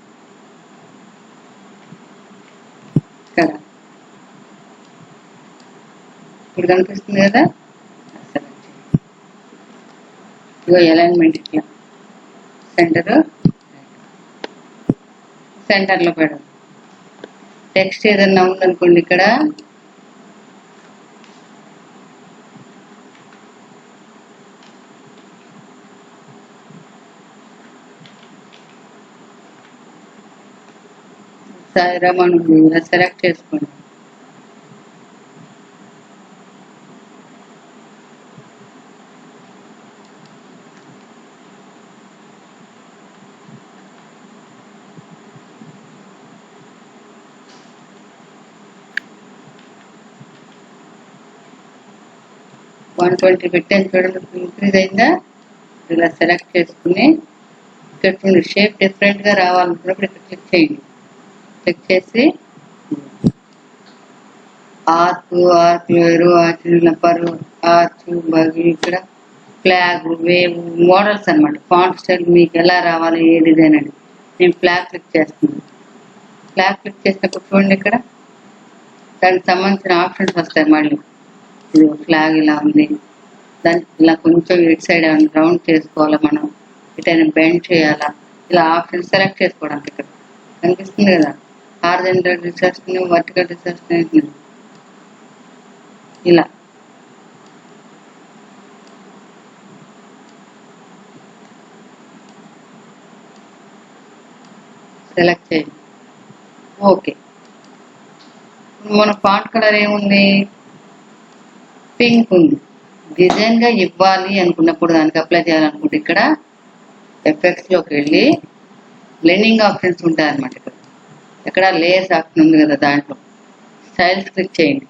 Speaker 1: కదా. ఇప్పుడు కనిపిస్తుంది కదా, ఇగో అలైన్మెంట్ ఇట్లా సెంటర్లో పెడదాం. టెక్స్ట్ ఏదన్నా ఉందనుకోండి ఇక్కడ సాయిరామన్ ఉంది, ఇలా సెలెక్ట్ చేసుకోండి. $120 పెట్టాను చూడండి, ఇంక్రీజ్ అయిందా. ఇలా సెలెక్ట్ చేసుకుని ఇక్కడ చూడండి షేప్ డిఫరెంట్గా రావాలనుకున్నప్పుడు ఇక్కడ క్లిక్ చేయండి. క్లిక్ చేసి ఆర్క్ వేరు, ఆర్చ్ బగి, ఇక్కడ ఫ్లాగ్, వేవ్, మోడల్స్ అనమాట. ఫాంట్ స్టైల్ మీకు ఎలా రావాలి, ఏ డిజైన్ అని. నేను ఫ్లాగ్ క్లిక్ చేస్తున్నాను. ఫ్లాగ్ క్లిక్ చేసినప్పుడు చూడండి ఇక్కడ దానికి సంబంధించిన ఆప్షన్స్ వస్తాయి. మళ్ళీ ఇది ఫ్లాగ్ ఇలా ఉంది, దానికి ఇలా కొంచెం ఇటు సైడ్ ఏమైనా రౌండ్ చేసుకోవాలా, మనం ఇటైనా బెండ్ చేయాలా, ఇలా ఆప్షన్ సెలెక్ట్ చేసుకోవడానికి ఇక్కడ కనిపిస్తుంది కదా, హారిజాంటల్ రిసెప్షన్, వర్టికల్ రిసెప్షన్. ఇలా సెలెక్ట్ చేయండి. ఓకే, మన ఫాంట్ కలర్ ఏముంది, పింక్ ఉంది. డిజైన్ గా ఇవ్వాలి అనుకున్నప్పుడు, దానికి అప్లై చేయాలనుకుంటే ఇక్కడ ఎఫెక్ట్స్ లోకి వెళ్ళి బ్లెండింగ్ ఆప్షన్స్ ఉంటాయి అన్నమాట. ఇక్కడ లేయర్స్ ఆప్షన్ ఉంది కదా, దాంట్లో స్టైల్స్ క్లిక్ చేయండి.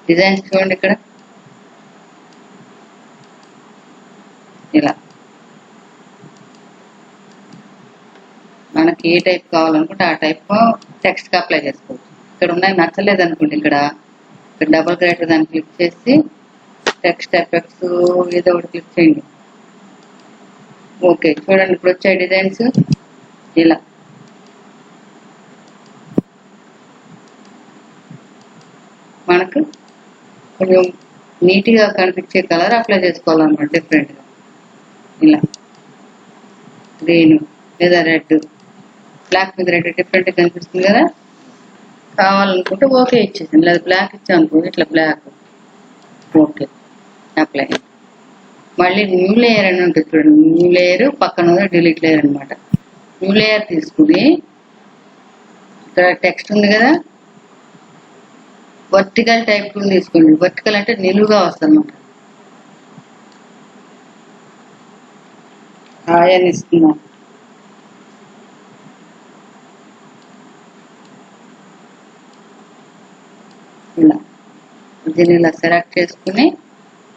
Speaker 1: డిజైన్స్ చూడండి, ఇక్కడ ఇలా మనకి ఏ టైప్ కావాలనుకుంటే ఆ టైప్ టెక్స్ట్ కి అప్లై చేసుకోవచ్చు. ఇక్కడ ఉన్నాయి నచ్చలేదు అనుకోండి, ఇక్కడ డబుల్ గ్రేటర్ దాన్ని క్లిక్ చేసి టెక్స్ట్ ఎఫెక్ట్స్ ఏదో ఒకటి క్లిక్ చేయండి. ఓకే, చూడండి ఇప్పుడు వచ్చాయి డిజైన్స్. ఇలా మనకు కొంచెం నీట్గా కనిపించే కలర్ అప్లై చేసుకోవాలన్నమాట. డిఫరెంట్గా ఇలా గ్రీన్ లేదా రెడ్, బ్లాక్ మీద రెడ్ డిఫరెంట్గా కనిపిస్తుంది కదా. కావాలనుకుంటే ఓకే ఇచ్చేసాను, లేదా బ్లాక్ ఇచ్చాను ఇట్లా బ్లాక్. Okay, apply. మళ్ళీ న్యూ లేయర్ అని ఉంటుంది చూడండి, న్యూ లేయర్ పక్కన డిలీట్ లేయర్ అనమాట. న్యూ లేయర్ తీసుకుని ఇక్కడ టెక్స్ట్ ఉంది కదా, వర్టికల్ టైప్ టూల్ తీసుకోండి. వర్టికల్ అంటే నిలువుగా వస్తుంది అన్నమాట. ఆయన ఇస్తున్నాం. ఇలా దీన్ని ఇలా సెలెక్ట్ చేసుకుని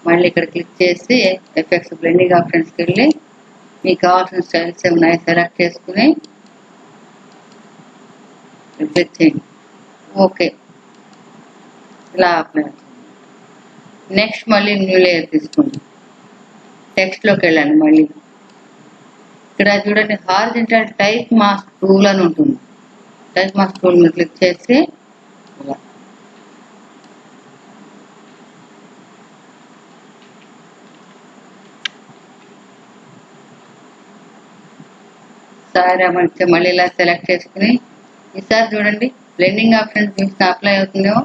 Speaker 1: మళ్ళీ ఇక్కడ క్లిక్ చేసి ఎఫెక్ట్స్ బ్లెండింగ్ ఆప్షన్స్కి వెళ్ళి మీకు కావాల్సిన స్టైల్స్ ఏమున్నాయి సెలెక్ట్ చేసుకుని క్లిక్ చేయండి. ఓకే, ఇలా అప్లై. నెక్స్ట్ మళ్ళీ న్యూ లేయర్ తీసుకోండి, టెక్స్ట్లోకి వెళ్ళండి. మళ్ళీ ఇక్కడ చూడండి హారిజాంటల్ టైప్ మాస్క్ టూల్ అని ఉంటుంది. టైప్ మాస్క్ టూల్ మీద క్లిక్ చేసి ఇలా సారీ మళ్ళీ ఇలా సెలెక్ట్ చేసుకుని ఈసారి చూడండి బ్లెండింగ్ ఆప్షన్ చూస్తే అప్లై అవుతుందేమో.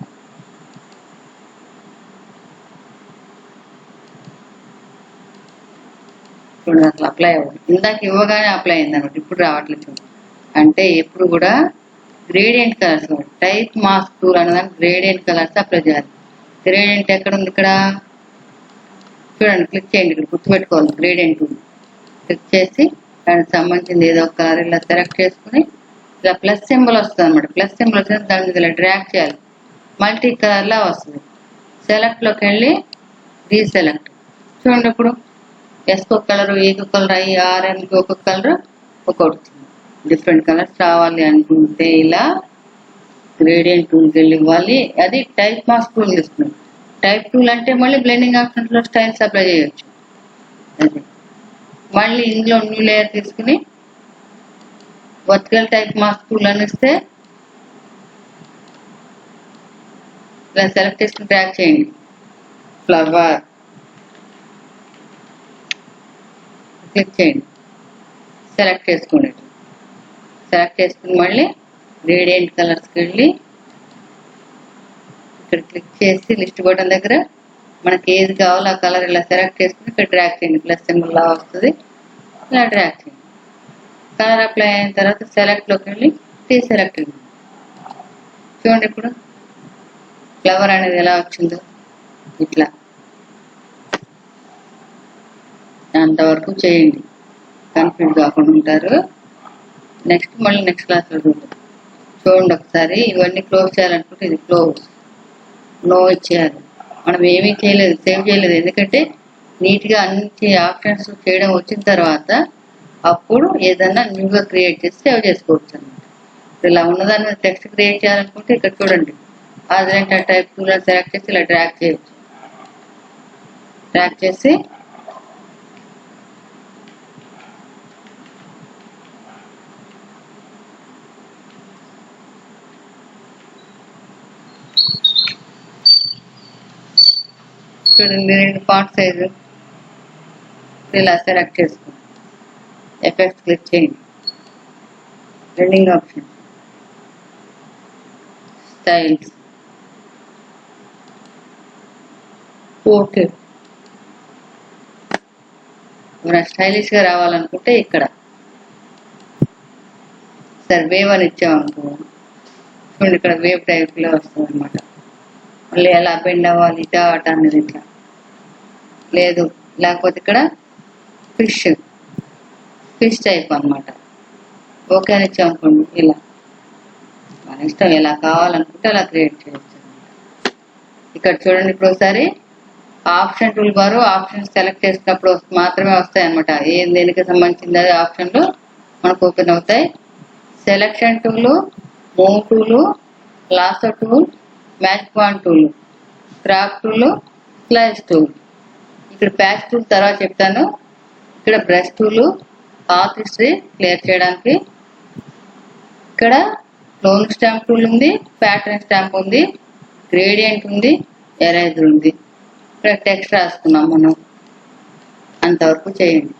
Speaker 1: చూడండి అసలు అప్లై అవ్వదు. ఇందాక ఇవ్వగానే అప్లై అయింది అనమాట, ఇప్పుడు రావట్లేదు. అంటే ఎప్పుడు కూడా gradient colours, type mask tool అనేదాన్ని గ్రేడియంట్ కలర్స్ అప్లై చేయాలి. గ్రేడియంట్ ఎక్కడ ఉంది, ఇక్కడ చూడండి క్లిక్ చేయండి. ఇక్కడ గుర్తుపెట్టుకోవాలి, గ్రేడియంట్ టూల్ క్లిక్ చేసి దానికి సంబంధించింది ఏదో ఒక కలర్ ఇలా సెలెక్ట్ చేసుకుని ఇలా ప్లస్ సింబల్ వస్తుంది అనమాట. ప్లస్ సింబల్ వస్తుంది, దాని మీద ఇలా డ్రాగ్ చేయాలి. మల్టీ కలర్లా వస్తుంది. సెలెక్ట్లోకి వెళ్ళి డీసెలెక్ట్. చూడండి ఇప్పుడు ఎస్కి ఒక కలర్, ఏకి ఒక కలర్, ఆర్ఎన్కి ఒక్కొక్క కలర్ ఒక్కొక్కటి డిఫరెంట్ కలర్స్ రావాలి అనుకుంటే ఇలా గ్రేడియంట్ టూల్కి వెళ్ళి ఇవ్వాలి. అది టైప్ మాస్క్ టూల్ తీసుకున్నాం. టైప్ టూల్ అంటే మళ్ళీ బ్లెండింగ్ ఆప్షన్స్లో స్టైల్స్ అప్లై చేయొచ్చు. అది మళ్ళీ ఇందులో న్యూ లేయర్ తీసుకుని వర్టికల్ టైప్ మాస్క్ టూల్ అని ఇస్తే ఇలా సెలెక్ట్ చేసుకుని డ్రాగ్ చేయండి. ఫ్లవర్ క్లిక్ చేయండి, సెలెక్ట్ చేసుకోండి. సెలెక్ట్ చేసుకుని మళ్ళీ గ్రేడియంట్ కలర్స్కి వెళ్ళి ఇక్కడ క్లిక్ చేసి లిస్ట్ బటన్ దగ్గర మనకి ఏది కావాలో ఆ కలర్ ఇలా సెలెక్ట్ చేసుకుని ఇక్కడ డ్రాగ్ చేయండి. ప్లస్ సింబల్ లా వస్తుంది, ఇలా డ్రాగ్ చేయండి. కలర్ అప్లై అయిన తర్వాత సెలెక్ట్లోకి వెళ్ళి డీసెలెక్ట్. చూడండి ఇప్పుడు ఫ్లవర్ అనేది ఎలా వచ్చిందో. ఇట్లా అంతవరకు చేయండి, కన్ఫ్యూజ్ కాకుండా ఉంటారు. నెక్స్ట్ మళ్ళీ నెక్స్ట్ క్లాస్లో చూద్దాం. చూడండి ఒకసారి. ఇవన్నీ క్లోజ్ చేయాలనుకుంటే ఇది క్లోజ్, నో ఇచ్చేయాలి. మనం ఏమీ చేయలేదు, సేవ్ చేయలేదు. ఎందుకంటే నీట్గా అన్ని ఆప్షన్స్ చేయడం వచ్చిన తర్వాత అప్పుడు ఏదన్నా న్యూగా క్రియేట్ చేసి సేవ్ చేసుకోవచ్చు అన్నమాట. ఇలా ఉన్నదాని మీద టెక్స్ట్ క్రియేట్ చేయాలనుకుంటే ఇక్కడ చూడండి హారిజాంటల్ టైప్ టూల్ సెలెక్ట్ చేసి ఇలా డ్రాగ్ చేయొచ్చు. డ్రాగ్ చేసి చూడండి రెండు ఫాంట్ సైజు ఇలా సెలెక్ట్ చేసుకోండి. ఎఫెక్ట్స్ క్లిక్ చేయండి. Blending option, styles, okay. మనం స్టైలిష్ గా రావాలనుకుంటే ఇక్కడ సరే వేవ్ అని ఇచ్చామనుకో, చూడండి ఇక్కడ వేవ్ టైప్ లో వస్తుంది అనమాట. మళ్ళీ ఎలా బెండ్ అవ్వాలి ఇటా అట అనేది ఇట్లా లేదు. లేకపోతే ఇక్కడ ఫిష్ టైప్ అనమాట. ఓకే అని ఇచ్చామనుకోండి ఇలా మన ఇష్టం, ఎలా కావాలనుకుంటే అలా క్రియేట్ చేయొచ్చు అనమాట. ఇక్కడ చూడండి ఇప్పుడు ఒకసారి option tool bar option select చేసినప్పుడు మాత్రమే వస్తాయి అనమాట. ఏం దేనికి సంబంధించింది అది ఆప్షన్లు మనకు ఓపెన్ అవుతాయి. Selection tool, move tool, lasso tool, match point tool, crop tool, slice tool. ఇక్కడ ప్యాచ్ టూల్ తర్వాత చెప్తాను. ఇక్కడ brush tool, path history clear చేయడానికి. ఇక్కడ లోన్ స్టాంప్ టూల్ ఉంది, ప్యాటర్న్ స్టాంప్ ఉంది, గ్రేడియంట్ ఉంది, ఎరేజర్ ఉంది. ఇక్కడ టెక్స్ట్ రాసుకున్నాం మనం. అంతవరకు చేయండి.